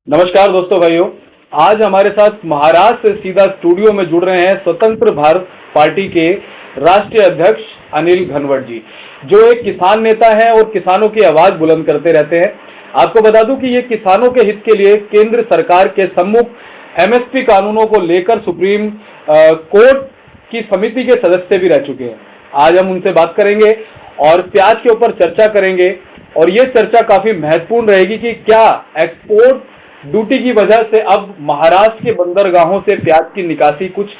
नमस्कार दोस्तों भाइयों। आज हमारे साथ महाराष्ट्र से सीधा स्टूडियो में जुड़ रहे हैं स्वतंत्र भारत पार्टी के राष्ट्रीय अध्यक्ष अनिल घनवट जी, जो एक किसान नेता हैं और किसानों की आवाज बुलंद करते रहते हैं। आपको बता दूं कि ये किसानों के हित के लिए केंद्र सरकार के सम्मुख एमएसपी कानूनों को लेकर सुप्रीम कोर्ट की समिति के सदस्य भी रह चुके हैं। आज हम उनसे बात करेंगे और प्याज के ऊपर चर्चा करेंगे, और ये चर्चा काफी महत्वपूर्ण रहेगी कि क्या एक्सपोर्ट ड्यूटी की वजह से अब महाराष्ट्र के बंदरगाहों से प्याज की निकासी कुछ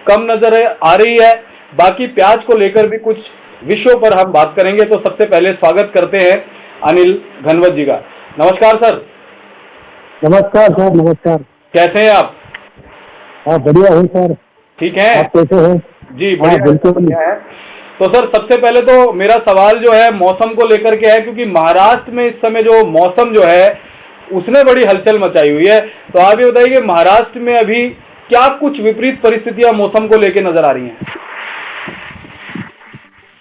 कम नजर आ रही है। बाकी प्याज को लेकर भी कुछ विषयों पर हम बात करेंगे। तो सबसे पहले स्वागत करते हैं अनिल घनवट जी का। नमस्कार सर। नमस्कार सर। नमस्कार। कैसे हैं आप? हाँ, बढ़िया हूँ सर। ठीक है, आप कैसे हैं? जी बढ़िया, बिल्कुल बढ़िया है। तो सर सबसे पहले तो मेरा सवाल जो है मौसम को लेकर के है, क्योंकि महाराष्ट्र में इस समय जो मौसम जो है उसने बड़ी हलचल मचाई हुई है। तो आप ये बताइए कि महाराष्ट्र में अभी क्या कुछ विपरीत परिस्थितियां मौसम को लेकर नजर आ रही हैं?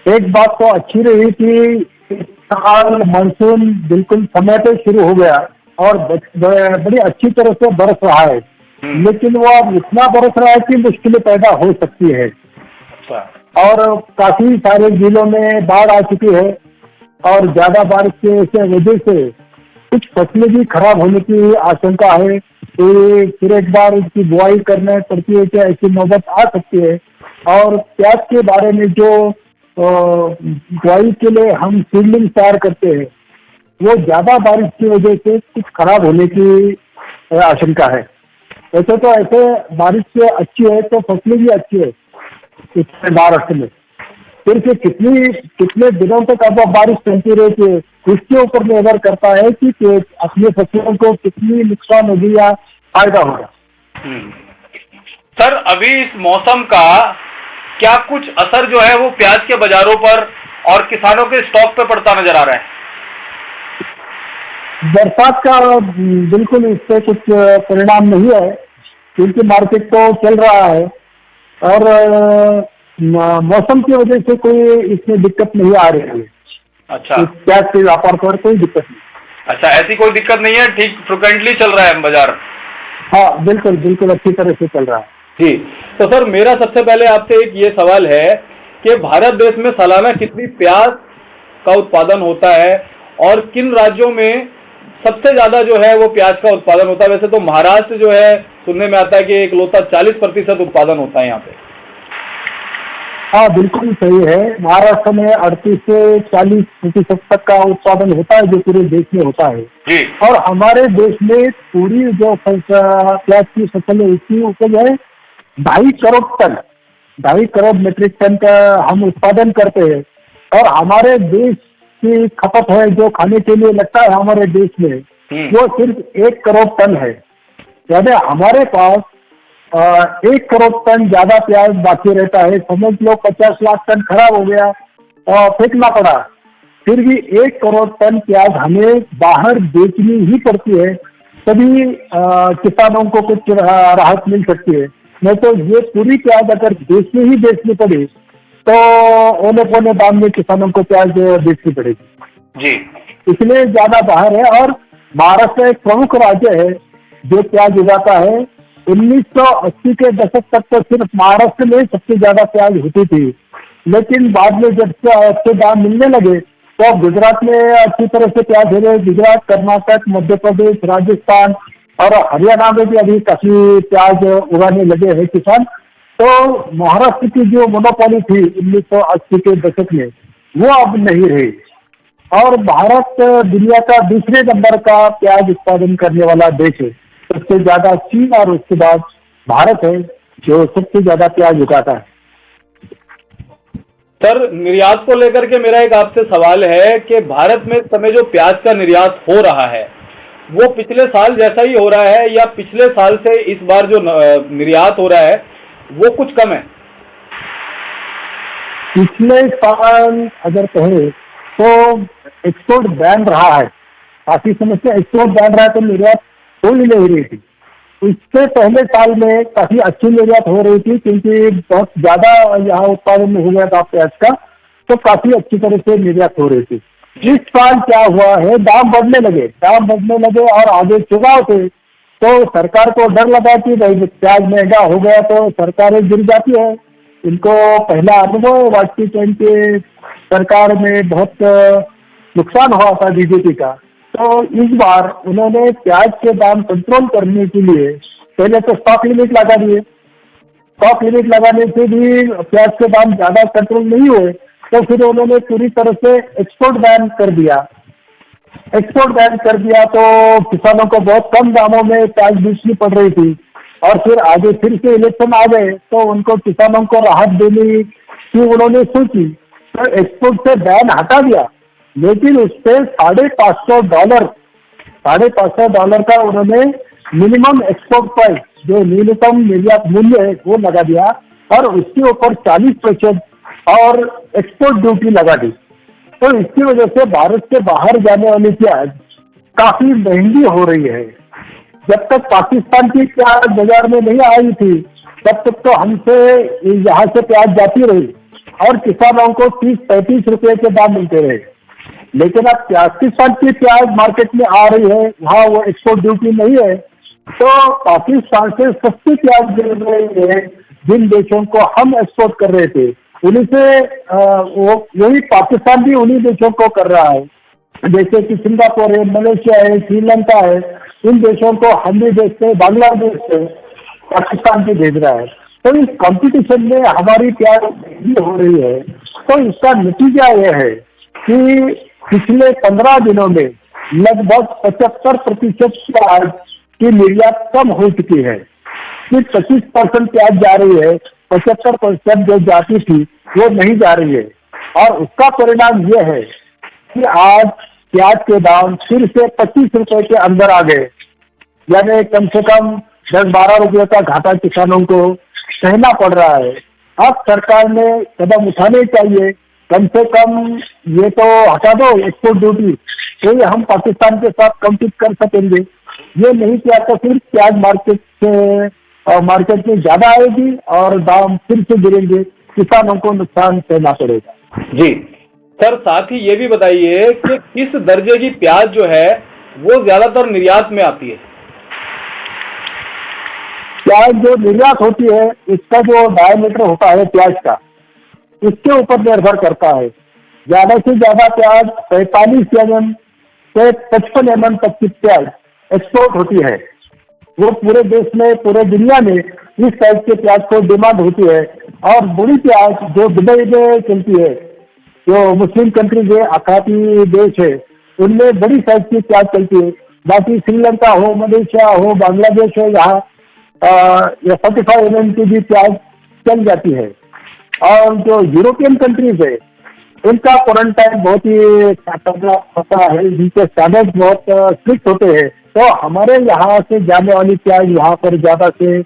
एक बात तो अच्छी रही कि इस साल मानसून बिल्कुल समय पे शुरू हो गया और बड़ी अच्छी तरह से बरस रहा है। लेकिन वो अब इतना बरस रहा है कि मुश्किलें पैदा हो सकती है। अच्छा। और काफी सारे जिलों में बाढ़ आ चुकी है और ज्यादा बारिश की वजह से कुछ फसलें भी खराब होने की आशंका है। तो फिर एक बार उसकी बुआई करना पड़ती है, क्या ऐसी नौबत आ सकती है। और प्याज के बारे में जो बुआई के लिए हम सीडलिंग तैयार करते हैं, वो ज्यादा बारिश की वजह से कुछ खराब होने की आशंका है। वैसे तो ऐसे बारिश से अच्छी है तो फसलें भी अच्छी है इस महाराष्ट्र में। फिर से कितने दिनों तक अब बारिश चलती रहती है, इसके ऊपर निर्भर करता है कि अपने फसलों को कितनी नुकसान होगी या फायदा होगा। सर अभी इस मौसम का क्या कुछ असर जो है वो प्याज के बाजारों पर और किसानों के स्टॉक पे पड़ता नजर आ रहा है? बरसात का बिल्कुल इस पे कुछ परिणाम नहीं है, क्योंकि मार्केट तो चल रहा है और मौसम की वजह से कोई इसमें दिक्कत नहीं आ रही है। अच्छा। प्याज के व्यापार पर कोई दिक्कत नहीं। अच्छा, ऐसी कोई दिक्कत नहीं है, ठीक फ्रिक्वेंटली चल रहा है बाजार? हाँ बिल्कुल बिल्कुल अच्छी तरह से चल रहा है जी। तो सर मेरा सबसे पहले आपसे एक ये सवाल है कि भारत देश में सालाना कितनी प्याज का उत्पादन होता है और किन राज्यों में सबसे ज्यादा जो है वो प्याज का उत्पादन होता है? वैसे तो महाराष्ट्र जो है सुनने में आता है कि एक लौता 40% उत्पादन होता है यहाँ पे। हाँ बिल्कुल सही है। महाराष्ट्र में 38 से 40% तक का उत्पादन होता है, जो पूरे देश में होता है जी। और हमारे देश में पूरी जो प्याज की फसल है उसकी उपज है 2.5 crore ton, 2.5 crore metric ton का हम उत्पादन करते हैं। और हमारे देश की खपत है जो खाने के लिए लगता है हमारे देश में, वो सिर्फ 1 करोड़ टन है। यानी हमारे पास 1 करोड़ टन ज्यादा प्याज बाकी रहता है। समझ लो 50 लाख टन खराब हो गया और फेंकना पड़ा, फिर भी 1 करोड़ टन प्याज हमें बाहर बेचनी ही पड़ती है, तभी किसानों को कुछ राहत मिल सकती है। नहीं तो ये पूरी प्याज अगर देश में ही बेचनी पड़े तो औने पौने दाम में किसानों को प्याज बेचनी पड़ेगी जी। इसलिए ज्यादा बाहर है। और महाराष्ट्र एक प्रमुख राज्य है जो प्याज उगाता है। 1980 के दशक तक तो सिर्फ महाराष्ट्र में सबसे ज्यादा प्याज होती थी, लेकिन बाद में जब अच्छे दाम मिलने लगे तो गुजरात में अच्छी तरह से प्याज हो रहे। गुजरात, कर्नाटक, मध्य प्रदेश, राजस्थान और हरियाणा में भी अभी काफी प्याज उगाने लगे हैं किसान। तो महाराष्ट्र की जो मोनोपोली थी 1980 के दशक में, वो अब नहीं रही और भारत दुनिया का दूसरे नंबर का प्याज उत्पादन करने वाला देश है। सबसे ज्यादा चीन और उसके बाद भारत है जो सबसे ज्यादा प्याज उगाता है। सर निर्यात को लेकर के मेरा एक आपसे सवाल है कि भारत में इस समय जो प्याज का निर्यात हो रहा है वो पिछले साल जैसा ही हो रहा है या पिछले साल से इस बार जो निर्यात हो रहा है वो कुछ कम है? पिछले साल अगर कहें तो एक्सपोर्ट बैन रहा है, काफी समय से एक्सपोर्ट बैन रहा है तो निर्यात हो ही नहीं रही थी। इससे पहले साल में काफी अच्छी निर्यात हो रही थी, क्योंकि बहुत ज्यादा यहाँ उत्पादन हो गया था प्याज का, तो काफी अच्छी तरह से निर्यात हो रही थी। इस साल क्या हुआ है, दाम बढ़ने लगे और आगे चुनाव थे तो सरकार को डर लगा कि भाई प्याज महंगा हो गया तो सरकारें गिर जाती है। इनको पहला अनुभव है वाजपेयी टाइम के सरकार में बहुत नुकसान हुआ था बीजेपी का। तो इस बार उन्होंने प्याज के दाम कंट्रोल करने के लिए पहले तो स्टॉक लिमिट लगा दिए। स्टॉक लिमिट लगाने से भी प्याज के दाम ज्यादा कंट्रोल नहीं हुए, तो फिर उन्होंने पूरी तरह से एक्सपोर्ट बैन कर दिया। एक्सपोर्ट बैन कर दिया तो किसानों को बहुत कम दामों में प्याज बेचनी पड़ रही थी। और फिर आगे फिर से इलेक्शन आ गए तो उनको किसानों को राहत देने की उन्होंने सोची, तो एक्सपोर्ट से बैन हटा दिया। लेकिन उस पर $550 का उन्होंने मिनिमम एक्सपोर्ट प्राइस, जो न्यूनतम निर्यात मूल्य है, वो लगा दिया और उसके ऊपर 40% और एक्सपोर्ट ड्यूटी लगा दी। तो इसकी वजह से भारत से बाहर जाने वाली प्याज काफी महंगी हो रही है। जब तक पाकिस्तान की प्याज बाजार में नहीं आई थी तब तक तो हमसे यहाँ से प्याज जाती रही और किसानों को 30-35 रुपए के दाम मिलते रहे। लेकिन अब पाकिस्तान की प्याज मार्केट में आ रही है, वहाँ वो एक्सपोर्ट ड्यूटी नहीं है, तो पाकिस्तान से सस्ती प्याज मिल रही है। जिन देशों को हम एक्सपोर्ट कर रहे थे उन्हीं से वही पाकिस्तान भी उन्हीं देशों को कर रहा है, जैसे कि सिंगापुर है, मलेशिया है, श्रीलंका है। इन देशों को हम भी भेजते हैं, बांग्लादेश से पाकिस्तान भी भेज रहा है। तो इस कंपटीशन में हमारी प्याज महंगी हो रही है। तो इसका नतीजा यह है कि पिछले 15 दिनों में लगभग 75% प्याज की निर्यात कम हो चुकी है। सिर्फ 25% प्याज जा रही है, 75% जो जाती थी वो नहीं जा रही है। और उसका परिणाम यह है कि आज प्याज के दाम फिर से 25 रुपए के अंदर आ गए, यानी कम से कम 10-12 रुपए का घाटा किसानों को सहना पड़ रहा है। अब सरकार ने कदम उठाने चाहिए, कम से कम ये तो हटा दो एक्सपोर्ट ड्यूटी, तो ये हम पाकिस्तान के साथ कम्पीट कर सकेंगे। ये नहीं किया तो फिर प्याज मार्केट में ज्यादा आएगी और दाम फिर से गिरेंगे, किसानों को नुकसान सहना पड़ेगा। जी सर, साथ ही ये भी बताइए कि किस दर्जे की प्याज जो है वो ज्यादातर निर्यात में आती है? प्याज जो निर्यात होती है इसका जो डायमीटर होता है प्याज का, इसके ऊपर निर्भर करता है। ज्यादा से ज्यादा प्याज 45 mm से 55 mm तक की प्याज एक्सपोर्ट होती है। वो पूरे देश में, पूरे दुनिया में इस टाइप के प्याज को डिमांड होती है। और बड़ी प्याज जो दुबई में चलती है, जो मुस्लिम कंट्रीज है, अखाती देश है, उनमें बड़ी साइज की प्याज चलती है। बाकी श्रीलंका हो, मलेशिया हो, बांग्लादेश हो, यहाँ 45 mm की भी प्याज चल जाती है। और जो यूरोपियन कंट्रीज है उनका क्वारंटाइन बहुत ही तगड़ा होता है, जिनके स्टैंडर्ड बहुत स्ट्रिक्ट होते हैं। तो हमारे यहाँ से जाने वाली प्याज यहाँ पर ज्यादा से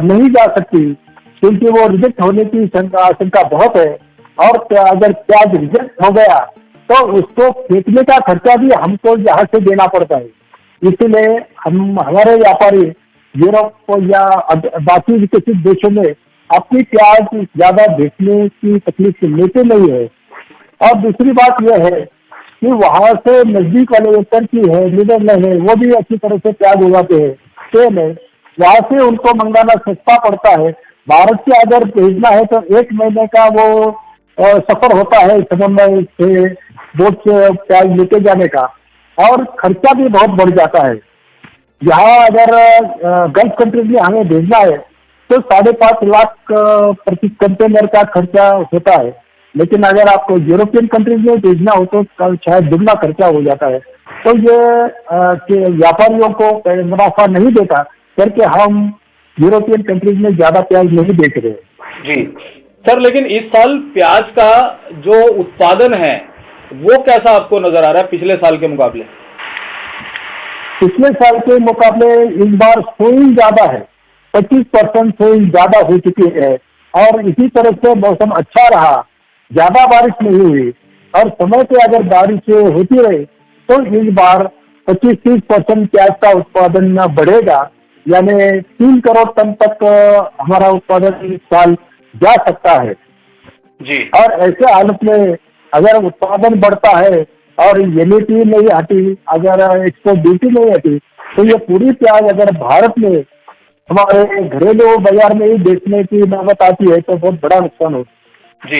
नहीं जा सकती, क्योंकि वो रिजेक्ट होने की आशंका बहुत है। और अगर प्याज रिजेक्ट हो गया तो उसको फेंकने का खर्चा भी हमको यहाँ से देना पड़ता है। इसलिए हमारे व्यापारी यूरोप या बाकी विकसित देशों में अपनी प्याज ज्यादा बेचने की तकलीफ लेते नहीं है। और दूसरी बात यह है कि वहां से नजदीक वाले उत्तर की है, नीदरलैंड है, वो भी अच्छी तरह से प्याज उगाते हैं, तेल है, वहां से उनको मंगाना सस्ता पड़ता है। भारत से अगर भेजना है तो 1 महीने का वो सफर होता है समन्वय से बोट से प्याज लेके जाने का, और खर्चा भी बहुत बढ़ जाता है। यहाँ अगर गल्फ कंट्रीज में हमें भेजना है तो 5.5 लाख प्रति कंटेनर का खर्चा होता है, लेकिन अगर आपको यूरोपियन कंट्रीज में भेजना हो तो शायद दुगना खर्चा हो जाता है। तो ये व्यापारियों को मुनाफा नहीं देता करके हम यूरोपियन कंट्रीज में ज्यादा प्याज नहीं बेच रहे। जी सर, लेकिन इस साल प्याज का जो उत्पादन है वो कैसा आपको नजर आ रहा है पिछले साल के मुकाबले? पिछले साल के मुकाबले इस बार सोइंग ज्यादा है, 25% सोइंग ज्यादा हो चुकी है। और इसी तरह से मौसम अच्छा रहा, ज्यादा बारिश नहीं हुई और समय पे अगर बारिश होती रही तो इस बार 25-30% प्याज का उत्पादन बढ़ेगा, यानी 3 करोड़ टन तक हमारा उत्पादन इस साल जा सकता है जी। और ऐसे हालत में अगर उत्पादन बढ़ता है और एमएसपी नहीं हटी, अगर एक्सपोर्ट ड्यूटी नहीं हटी, तो ये पूरी प्याज अगर भारत में हमारे घरेलू बाजार में ही बेचने की नौबत आती है तो बहुत बड़ा नुकसान होता जी।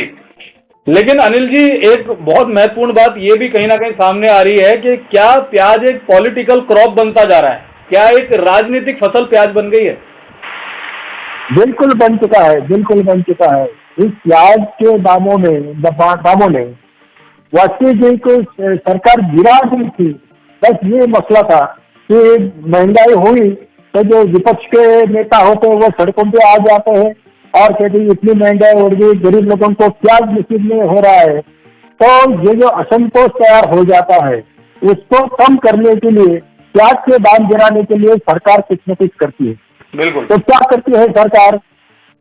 लेकिन अनिल जी, एक बहुत महत्वपूर्ण बात ये भी कहीं ना कहीं सामने आ रही है कि क्या प्याज एक पॉलिटिकल क्रॉप बनता जा रहा है? क्या एक राजनीतिक फसल प्याज बन गई है? बिल्कुल बन चुका है, बिल्कुल बन चुका है। इस प्याज के दामों ने वाजपेयी जी को सरकार गिरा दी थी। बस ये मसला था कि महंगाई हुई तो जो विपक्ष के नेता होते हैं वो सड़कों पे आ जाते हैं और कहते हैं इतनी महंगाई हो गई, गरीब लोगों को प्याज नसीब नहीं हो रहा है। तो ये जो असंतोष तैयार हो जाता है उसको कम करने के लिए, प्याज के दाम गिराने के लिए सरकार कुछ न कुछ करती है। बिल्कुल। तो क्या करती है सरकार?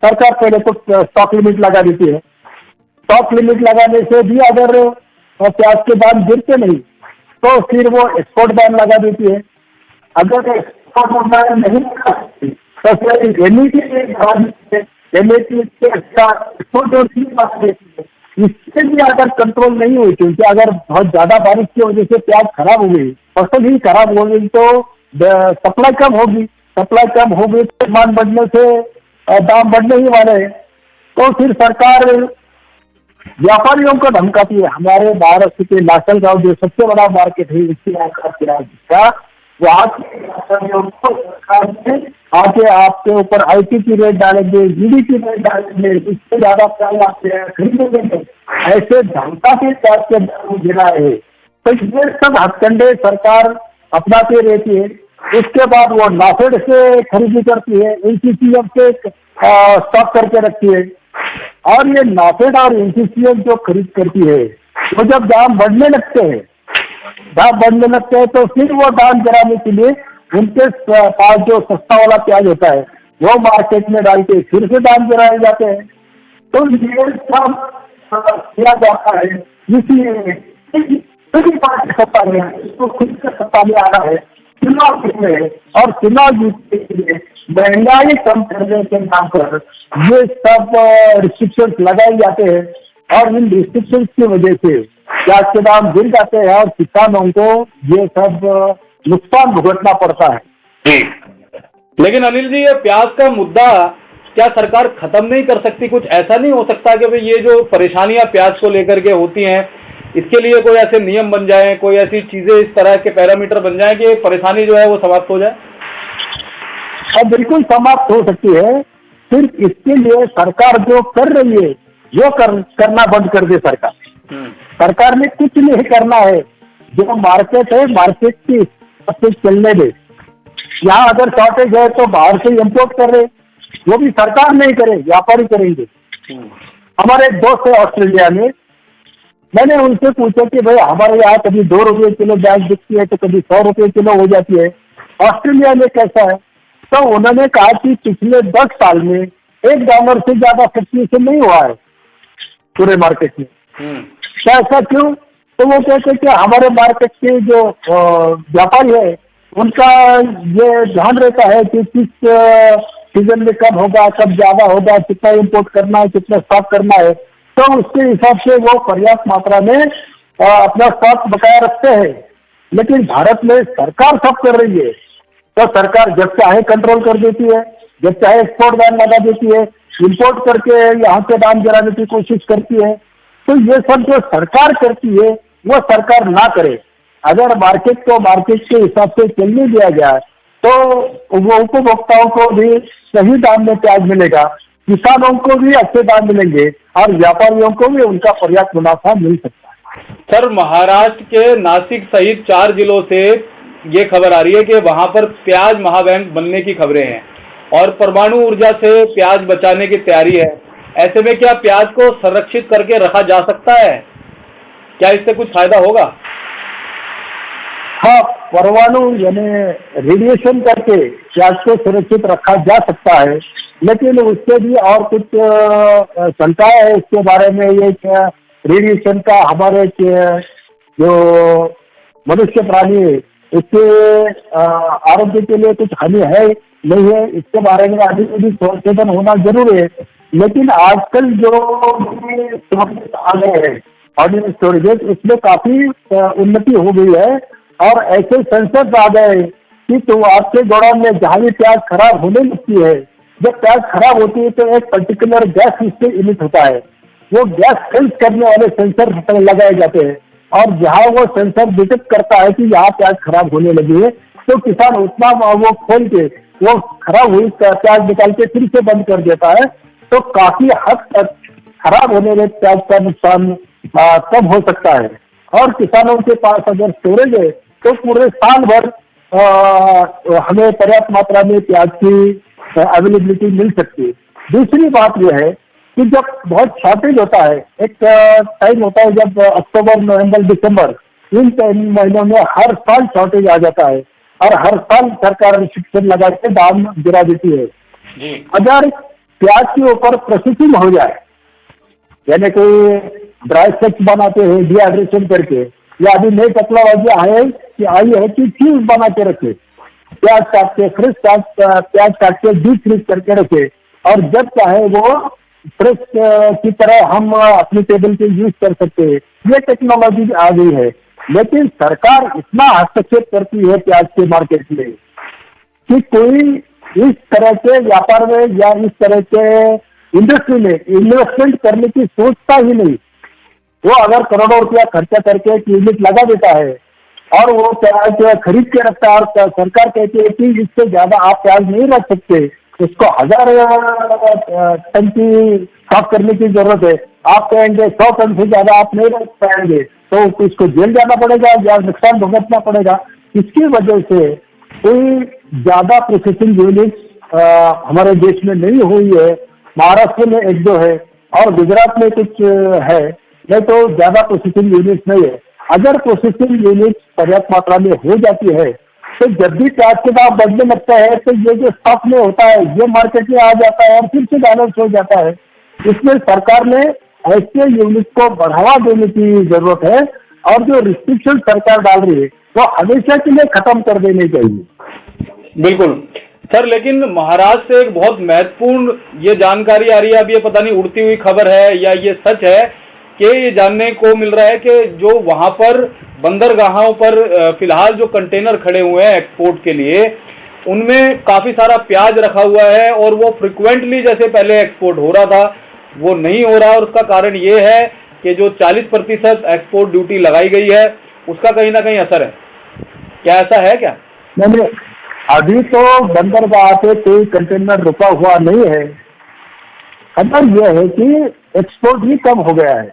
सरकार पहले तो स्टॉक लिमिट लगा देती है। स्टॉक लिमिट लगाने से भी अगर प्याज के दाम गिरते नहीं तो फिर वो एक्सपोर्ट बैन लगा देती है। अगर एक्सपोर्ट बैन नहीं लगाती तो फिर एमईटी इससे भी अगर कंट्रोल नहीं हुई, क्योंकि अगर बहुत ज्यादा बारिश की वजह से प्याज खराब हो गई, फसल ही खराब हो गई तो सप्लाई कम होगी, सप्लाई कम होगी तो डिमांड बढ़ने से दाम बढ़ने ही वाले हैं। तो फिर सरकार व्यापारियों को धमकाती है। हमारे महाराष्ट्र के लासलगांव जो सबसे बड़ा मार्केट है इसका, वहाँ के व्यापारियों को सरकार ने आके आपके ऊपर आईटी की रेट डालेंगे, जीडी की रेट डालेंगे, इससे ज्यादा प्याज आप खरीदेंगे, ऐसे धमका के प्याज के दाम गिरा है। तो ये सब हथकंडे सरकार अपनाती रहती है। उसके बाद वो नाफेड से खरीदी करती है, एनसीसीएफ से स्टॉक करके रखती है। और ये नाफेड और एनसीसीएफ जो खरीद करती है वो जब दाम बढ़ने लगते हैं तो फिर वो दाम गिराने के लिए उनके पास जो सस्ता वाला प्याज होता है वो मार्केट में डाल के फिर से दाम गिराए जाते हैं। तो ये सब किया जाता है। इसलिए सत्ता में इसको खुद से सत्ता में आना है, चुनाव जीतने हैं और चुनाव जीतने के लिए महंगाई कम करने के नाम पर ये सब रिस्ट्रिक्शंस लगाए जाते हैं और इन रिस्ट्रिक्शंस की वजह से प्याज के दाम गिर जाते हैं और किसानों को ये सब नुकसान भुगतना पड़ता है। जी। लेकिन अनिल जी, ये प्याज का मुद्दा क्या सरकार खत्म नहीं कर सकती? कुछ ऐसा नहीं हो सकता कि भाई ये जो परेशानियां प्याज को लेकर के होती हैं इसके लिए कोई ऐसे नियम बन जाए, कोई ऐसी चीजें इस तरह के पैरामीटर बन जाए कि परेशानी जो है वो समाप्त हो जाए? अब बिल्कुल समाप्त हो सकती है। सिर्फ इसके लिए सरकार जो कर रही है वो करना बंद कर दे। सरकार ने कुछ नहीं करना है। जो मार्केट है मार्केट की सबसे चलने दे। यहाँ अगर शॉर्टेज है तो बाहर से इम्पोर्ट कर रहे, वो भी सरकार नहीं करे, व्यापारी करेंगे। हमारे एक दोस्त है ऑस्ट्रेलिया में, मैंने उनसे पूछा कि भाई हमारे यहाँ कभी 2 रुपये किलो प्याज बिकती है तो कभी 100 रुपये किलो हो जाती है, ऑस्ट्रेलिया में कैसा है? तो उन्होंने कहा कि पिछले 10 साल में $1 से ज्यादा फ्लक्चुएशन नहीं हुआ है पूरे मार्केट में। क्या ऐसा क्यों? तो वो कहते हैं कि हमारे मार्केट के जो व्यापारी है उनका ये ध्यान रहता है कि किस सीजन में कब होगा, कब ज्यादा होगा, कितना इम्पोर्ट करना है, कितना स्टॉक करना है, तो उसके हिसाब से वो पर्याप्त मात्रा में अपना स्टॉक बकाया रखते हैं। लेकिन भारत में सरकार सब कर रही है, तो सरकार जब चाहे कंट्रोल कर देती है, जब चाहे एक्सपोर्ट बैन लगा देती है, इम्पोर्ट करके यहाँ के दाम गिराने की कोशिश करती है। तो ये सब जो सरकार करती है वो सरकार ना करे। अगर मार्केट को मार्केट के हिसाब से चलने दिया जाए तो वो उपभोक्ताओं को भी सही दाम में प्याज मिलेगा, किसानों को भी अच्छे दाम मिलेंगे और व्यापारियों को भी उनका पर्याप्त मुनाफा मिल सकता है। सर, महाराष्ट्र के नासिक सहित 4 जिलों से ये खबर आ रही है कि वहां पर प्याज महाबैंक बनने की खबरें हैं और परमाणु ऊर्जा से प्याज बचाने की तैयारी है। ऐसे में क्या प्याज को संरक्षित करके रखा जा सकता है? क्या इससे कुछ फायदा होगा? हाँ, परमाणु यानी रेडिएशन करके प्याज को सुरक्षित रखा जा सकता है, लेकिन उससे भी और कुछ शंका है इसके बारे में। ये क्या रेडिएशन का हमारे जो मनुष्य प्राणी है इसके आरोग्य के लिए कुछ हानि है नहीं है, इसके बारे में अभी भी संशोधन होना जरूरी है। लेकिन आजकल जो आ गए हैं ऑर्डिनेंस स्टोरेज, इसमें काफी उन्नति हो गई है और ऐसे सेंसर्स आ गए कि शुरुआत के दौरान में जहाँ भी प्याज खराब होने लगती है, जब प्याज खराब होती है तो एक पर्टिकुलर गैस इससे इमिट होता है, वो गैस सेंस करने वाले सेंसर लगाए जाते हैं, और जहाँ वो सेंसर डिटेक्ट करता है कि यहाँ प्याज खराब होने लगी है, तो किसान उतना वो खोल के वो खराब हुई प्याज निकाल के फिर से बंद कर देता है। तो काफी हद तक खराब होने वाले प्याज का नुकसान कम हो सकता है, और किसानों के पास अगर स्टोरेज है तो पूरे साल भर हमें पर्याप्त मात्रा में प्याज की अवेलेबिलिटी मिल सकती है। दूसरी बात यह है कि जब बहुत शॉर्टेज होता है, एक टाइम होता है जब अक्टूबर, नवंबर, दिसंबर, इन 3 महीनों में हर साल शॉर्टेज आ जाता है, और हर साल सरकार रिस्ट्रिक्शन लगा के दाम गिरा देती है। अगर प्याज के ऊपर प्रोसेसिंग हो जाए, यानी कोई ड्राई स्टैक्स बनाते हैं डिहाइड्रेशन करके, या अभी नई टेक्नोलॉजी आई है कि फ्यूज बना के रखे, प्याज काट के फ्रेश प्याज काट के डीप फ्रीज करके रखे, और जब चाहे वो फ्रेश की तरह हम अपनी टेबल पे यूज कर सकते हैं। ये टेक्नोलॉजी आ गई है, लेकिन सरकार इतना हस्तक्षेप करती है प्याज के मार्केट में कि कोई इस तरह के व्यापार में या इस तरह के इंडस्ट्री में इन्वेस्टमेंट करने की सोचता ही नहीं। वो अगर करोड़ों रुपया खर्चा करके एक यूनिट लगा देता है और वो प्याज खरीद के रखता है, और सरकार कहती है कि इससे ज्यादा आप प्याज नहीं रख सकते, उसको 1000 टन की स्टॉक करने की जरूरत है, आप कहेंगे 100 टन से ज्यादा आप नहीं रख पाएंगे, तो इसको जेल जाना पड़ेगा या नुकसान भुगतना पड़ेगा। इसकी वजह से कोई ज्यादा प्रोसेसिंग यूनिट हमारे देश में नहीं हुई है। महाराष्ट्र में 1-2 है और गुजरात में कुछ है, नहीं तो ज्यादा प्रोसेसिंग यूनिट नहीं है। अगर प्रोसेसिंग यूनिट पर्याप्त मात्रा में हो जाती है तो जब भी प्याज के दाम बढ़ने लगता है तो ये जो स्टॉक में होता है ये मार्केट में आ जाता है और फिर से बैलेंस हो जाता है। इसमें सरकार ने ऐसे यूनिट को बढ़ावा देने की जरूरत है, और जो रिस्ट्रिक्शन सरकार डाल रही है वो हमेशा के लिए खत्म कर देने चाहिए। बिल्कुल सर, लेकिन महाराष्ट्र से एक बहुत महत्वपूर्ण ये जानकारी आ रही है, अब ये पता नहीं उड़ती हुई खबर है या ये सच है, कि ये जानने को मिल रहा है कि जो वहां पर बंदरगाहों पर फिलहाल जो कंटेनर खड़े हुए हैं एक्सपोर्ट के लिए, उनमें काफी सारा प्याज रखा हुआ है और वो फ्रिक्वेंटली जैसे पहले एक्सपोर्ट हो रहा था वो नहीं हो रहा। और उसका कारण ये है कि जो 40% एक्सपोर्ट ड्यूटी लगाई गई है उसका कहीं ना कहीं असर है। क्या ऐसा है क्या? नहीं, अभी तो बंदरगाह पे कोई कंटेनर रुका हुआ नहीं है। खबर यह है कि एक्सपोर्ट भी कम हो गया है।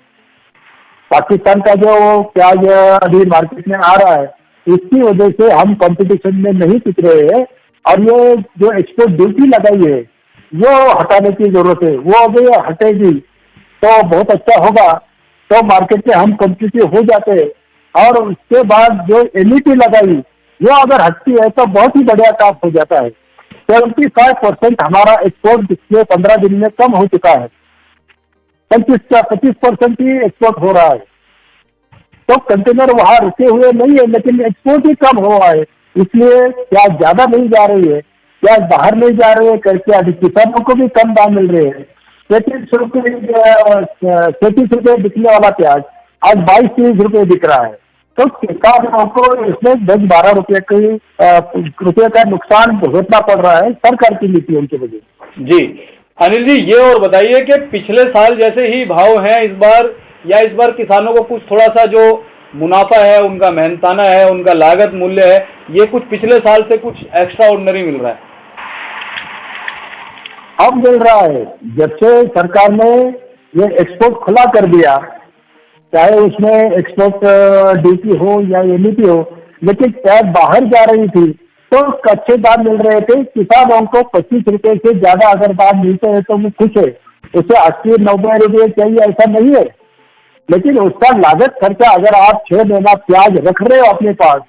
पाकिस्तान का जो प्याज अभी मार्केट में आ रहा है इसकी वजह से हम कंपटीशन में नहीं टिक रहे हैं, और ये जो एक्सपोर्ट ड्यूटी लगाई है वो हटाने की जरूरत है। वो अभी हटेगी तो बहुत अच्छा होगा, तो मार्केट में हम कॉम्पिटिटिव हो जाते हैं। और उसके बाद जो एमईपी लगाई वो अगर हटती है तो बहुत ही बढ़िया काम हो जाता है। 75% हमारा एक्सपोर्ट पिछले 15 दिन में कम हो चुका है, 25% ही एक्सपोर्ट हो रहा है। तो कंटेनर वहां रुके हुए नहीं है, लेकिन एक्सपोर्ट ही कम हुआ है, इसलिए प्याज ज्यादा नहीं जा रही है, प्याज बाहर नहीं जा रही है करके अभी किसानों को भी कम दाम मिल रहे हैं। 33 रुपये बिकने वाला प्याज आज 22-23 रुपये बिक रहा है। तो किसानों को इसमें 10-12 रुपये का नुकसान भुगतना पड़ रहा है सरकार की नीतियों की वजह से। जी अनिल जी, ये और बताइए कि पिछले साल जैसे ही भाव हैं इस बार, या इस बार किसानों को कुछ थोड़ा सा जो मुनाफा है, उनका मेहनताना है, उनका लागत मूल्य है, ये कुछ पिछले साल से कुछ एक्स्ट्रा ऑर्डिनरी मिल रहा है? अब मिल रहा है। जब से सरकार ने ये एक्सपोर्ट खुला कर दिया, चाहे उसमें एक्सपोर्ट ड्यूटी हो या एमईपी हो, लेकिन प्याज बाहर जा रही थी तो अच्छे दाम मिल रहे थे। किसानों को 25 रुपए से ज्यादा अगर दाम मिलते हैं तो वो खुश है। उसे 80-90 रुपये चाहिए ऐसा नहीं है, लेकिन उसका लागत खर्चा अगर आप 6 महीना प्याज रख रहे हो अपने पास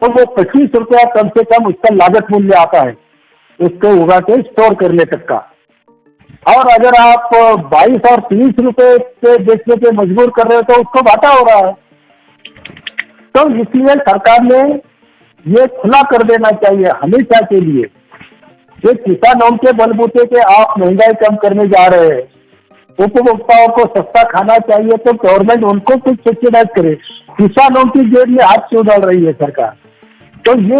तो वो 25 रुपया कम से कम उसका लागत मूल्य आता है, उसको उगा के स्टोर करने तक का। और अगर आप 22 और 30 रुपए से बेचने पे मजबूर कर रहे हो तो उसको घाटा हो रहा है। तो इसलिए सरकार ने ये खुला कर देना चाहिए हमेशा के लिए। ये किसानों के बलबूते पे आप महंगाई कम करने जा रहे हैं, उपभोक्ताओं को सस्ता खाना चाहिए तो गवर्नमेंट उनको कुछ सब्सिडाइज करे। किसानों की जेब में हाथ क्यों डाल रही है सरकार? तो ये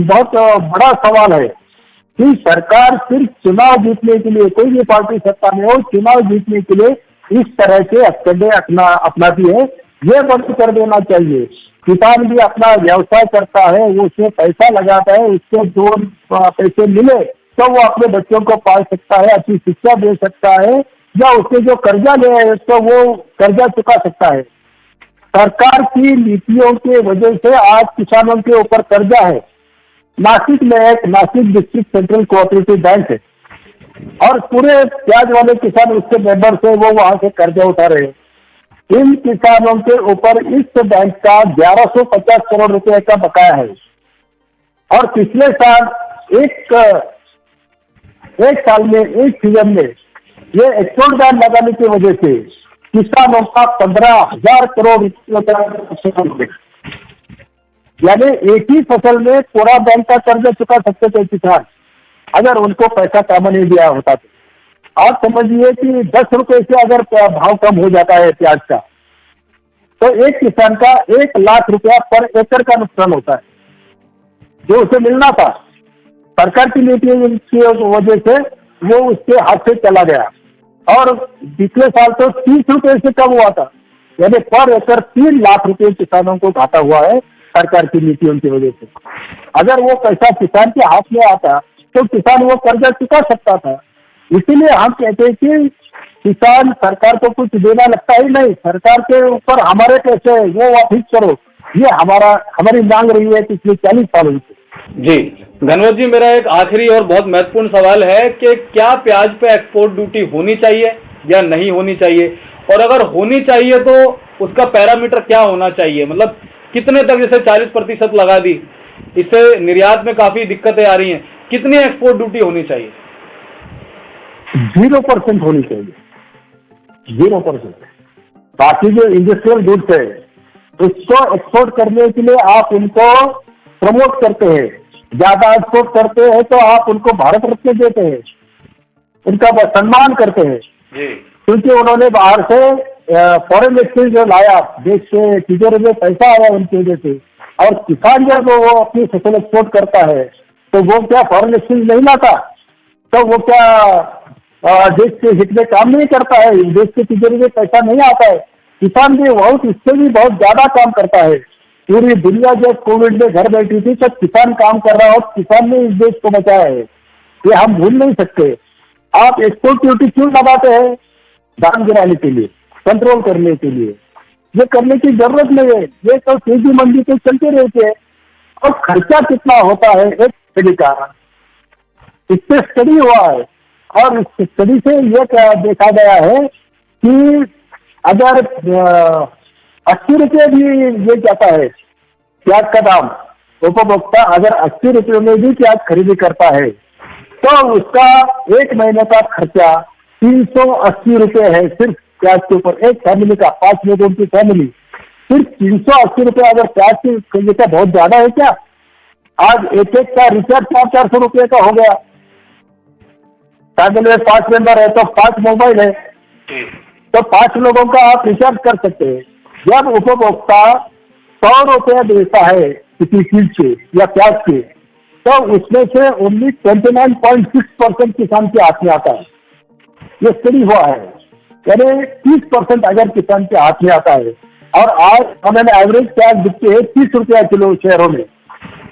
बहुत बड़ा सवाल है कि सरकार सिर्फ चुनाव जीतने के लिए, कोई भी पार्टी सत्ता में हो, चुनाव जीतने के लिए इस तरह के हथकंडे अपनाती है। ये बंद कर देना चाहिए। किसान भी अपना व्यवसाय करता है, वो उसमें पैसा लगाता है, उसको दो पैसे मिले तो वो अपने बच्चों को पाल सकता है, अच्छी शिक्षा दे सकता है, या उससे जो कर्जा ले है तो वो कर्जा चुका सकता है। सरकार की नीतियों के वजह से आज किसानों के ऊपर कर्जा है। नासिक में एक Nashik district central cooperative bank है और पूरे प्याज वाले किसान उसके मेंबर से वो वहां से कर्जा उठा रहे हैं। इन किसानों के ऊपर इस बैंक का 1150 करोड़ रुपए का बकाया है और पिछले साल एक साल में, एक सीजन में ये एक्सपोर्ट बैन लगाने की वजह से किसानों का 15,000 करोड़ रुपए, यानी एक ही फसल में पूरा बैंक का कर्जा चुका सकते थे किसान अगर उनको पैसा काम नहीं दिया होता तो। आप समझिए कि 10 रुपए से अगर भाव कम हो जाता है प्याज का तो एक किसान का 1 लाख रुपया पर एकड़ का नुकसान होता है जो उसे मिलना था। सरकार की नीतियों की वजह से वो उसके हाथ से चला गया और पिछले साल तो 30 रुपए से कम हुआ था, यानी पर एकड़ 3 लाख रुपए किसानों को घाटा हुआ है सरकार की नीतियों की वजह से। अगर वो पैसा किसान के हाथ में आता तो किसान वो कर्जा चुका सकता था। इसीलिए हम कहते हैं कि किसान सरकार को कुछ देना लगता ही नहीं, सरकार के ऊपर हमारे पैसे वो वापिस करो, ये हमारी मांग रही है पिछले 40 सालों से। जी घनवट जी, मेरा एक आखिरी और बहुत महत्वपूर्ण सवाल है कि क्या प्याज पे एक्सपोर्ट ड्यूटी होनी चाहिए या नहीं होनी चाहिए, और अगर होनी चाहिए तो उसका पैरामीटर क्या होना चाहिए, मतलब कितने तक, जैसे 40% लगा दी, इससे निर्यात में काफी दिक्कतें आ रही हैं, कितनी एक्सपोर्ट ड्यूटी होनी चाहिए? 0% होनी चाहिए, 0%। बाकी जो इंडस्ट्रियल गुड्स है उसको एक्सपोर्ट करने के लिए आप उनको प्रमोट करते हैं, ज्यादा एक्सपोर्ट करते हैं तो आप उनको भारत रत्न देते हैं, उनका सम्मान करते हैं क्योंकि उन्होंने बाहर से फॉरेन एक्सचेंज जो लाया, देश के तिजोरी में पैसा आया उनकी वजह से। और किसान जब वो अपनी फसल एक्सपोर्ट करता है तो वो क्या फॉरेन एक्सचेंज नहीं लाता, तो वो क्या देश के हित में काम नहीं करता है, देश के तिजोरी में पैसा नहीं आता है। किसान भी बहुत, इससे भी बहुत ज्यादा काम करता है। पूरी दुनिया जब कोविड में घर बैठी थी तब किसान काम कर रहा हो, किसान ने इस देश को बचाया है, ये हम भूल नहीं सकते। आप एक्सपोर्ट ड्यूटी क्यों लगाते हैं? दाम गिराने के लिए, कंट्रोल करने के लिए। ये करने की जरूरत नहीं है, ये तो तेजी मंदी तो चलते रहते हैं। और खर्चा कितना होता है एक स्टडी का, इससे स्टडी हुआ है और इस स्टडी से ये देखा गया है कि अगर 80 रुपये भी ये जाता है प्याज का दाम, उपभोक्ता अगर 80 रुपये में भी प्याज खरीदी करता है तो उसका एक महीने का खर्चा 380 रुपये है सिर्फ प्याज के ऊपर। एक फैमिली का, 5 लोगों की फैमिली, सिर्फ 380 रुपये अगर प्याज की खरीदी का बहुत ज्यादा है क्या? आज एक का रिचार्ज 400 रुपये का हो गया। फैमिली में 5 मेंबर है तो 5 मोबाइल है तो 5 लोगों का आप रिचार्ज कर सकते हैं। जब उपभोक्ता 100 रुपये देता है किसी चीज के या प्याज के, तो उसमें से ओनली 29.6% किसान के हाथ में आता है। ये स्टडी हुआ है, यानी 30% अगर किसान के हाथ में आता है। और आज हमें एवरेज प्याज बिकते हैं 30 रुपया किलो शहरों में,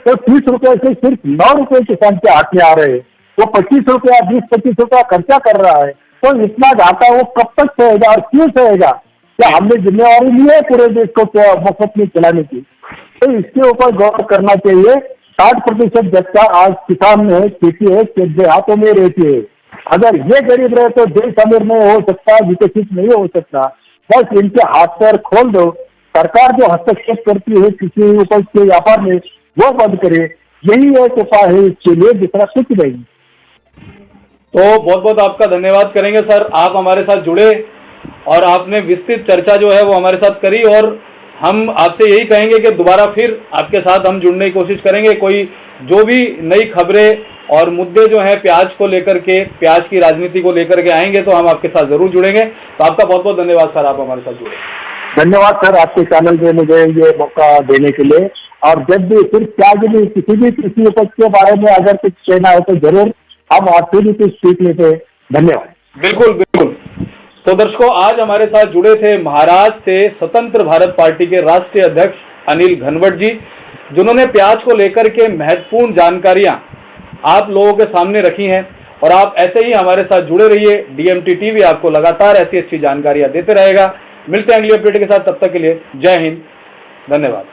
तो 30 रुपये से सिर्फ 9 रुपये किसान के हाथ में आ रहे हैं। वो 25 रुपया, 20-25 रुपया खर्चा कर रहा है, तो इतना घाटा वो कब तक सहेगा और क्यों सहेगा? क्या हमने जिम्मेवारी ली है पूरे देश को मुफ्त में चलाने की? तो इसके ऊपर गौर करना चाहिए। 60% जनता आज किसान में खेती है, देहातों में रहती है। अगर ये गरीब रहे तो देश अमीर नहीं हो सकता, विकसित नहीं हो सकता। बस इनके हाथ पैर खोल दो। सरकार जो हस्तक्षेप करती है किसी उपज के व्यापार में, वो बंद करे। यही एक उपाय है इसके लिए, दूसरा कुछ नहीं। तो बहुत बहुत आपका धन्यवाद करेंगे सर, आप हमारे साथ जुड़े और आपने विस्तृत चर्चा जो है वो हमारे साथ करी, और हम आपसे यही कहेंगे कि दोबारा फिर आपके साथ हम जुड़ने की कोशिश करेंगे। कोई जो भी नई खबरें और मुद्दे जो हैं प्याज को लेकर के, प्याज की राजनीति को लेकर के आएंगे तो हम आपके साथ जरूर जुड़ेंगे। तो आपका बहुत बहुत धन्यवाद सर, आप हमारे साथ जुड़े। धन्यवाद सर आपके चैनल पे मुझे ये मौका देने के लिए। और जब भी सिर्फ प्याज नहीं, किसी भी कृषि उपज के बारे में अगर कुछ कहना हो तो जरूर हम आपसे भी कुछ सीख लेते हैं। धन्यवाद। बिल्कुल बिल्कुल। तो दर्शकों, आज हमारे साथ जुड़े थे महाराष्ट्र से स्वतंत्र भारत पार्टी के राष्ट्रीय अध्यक्ष अनिल घनवट जी, जिन्होंने प्याज को लेकर के महत्वपूर्ण जानकारियां आप लोगों के सामने रखी हैं। और आप ऐसे ही हमारे साथ जुड़े रहिए। डीएमटी टीवी आपको लगातार ऐसी अच्छी जानकारियां देते रहेगा। मिलते हैं अगली अपडेट के साथ, तब तक के लिए जय हिंद, धन्यवाद।